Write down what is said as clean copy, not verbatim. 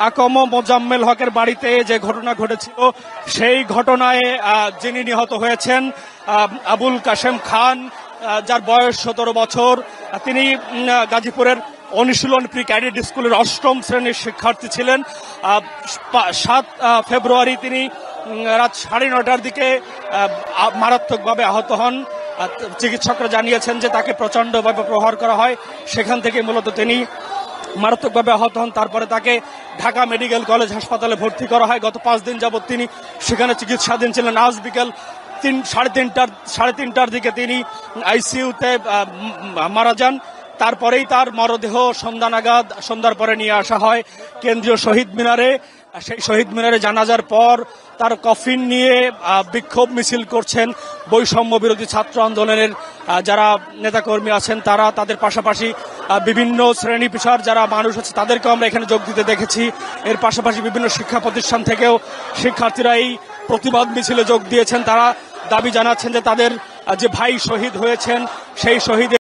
আকম মোজাম্মেল হকের বাড়িতে যে ঘটনা ঘটেছিল সেই ঘটনায় যিনি নিহত হয়েছেন আবুল কাশেম খান, যার বয়স 17 বছর, তিনি গাজীপুরের অনুশীলন প্রি ক্যাডেট স্কুলের 8ম শ্রেণীর শিক্ষার্থী ছিলেন। 7 ফেব্রুয়ারি তিনি রাত 9:30টার দিকে মারাত্মকভাবে আহত হন। চিকিৎসকরা জানিয়েছেন যে তাকে প্রচণ্ডভাবে প্রহার করা হয়, সেখান থেকে মূলত তিনি মারাত্মকভাবে আহত হন। তারপরে তাকে ঢাকা মেডিকেল কলেজ হাসপাতালে ভর্তি করা হয়। গত 5 দিন যাবৎ তিনি সেখানে চিকিৎসাধীন ছিলেন। আজ বিকেল 3:30টার দিকে তিনি আইসিইউতে মারা যান। তারপরেই তার মরদেহ সন্ধ্যার পরে নিয়ে আসা হয় কেন্দ্রীয় শহীদ মিনারে। সেই শহীদ মিনারে জানাজার পর তার কফিন নিয়ে বিক্ষোভ মিছিল করছেন বৈষম্য বিরোধী ছাত্র আন্দোলনের যারা নেতাকর্মী আছেন তারা। তাদের পাশাপাশি বিভিন্ন শ্রেণী পেশার যারা মানুষ আছে তাদেরকেও আমরা এখানে যোগ দিতে দেখেছি। এর পাশাপাশি বিভিন্ন শিক্ষা প্রতিষ্ঠান থেকেও শিক্ষার্থীরা এই প্রতিবাদ মিছিলে যোগ দিয়েছেন। তারা দাবি জানাচ্ছেন যে তাদের যে ভাই শহীদ হয়েছেন সেই শহীদের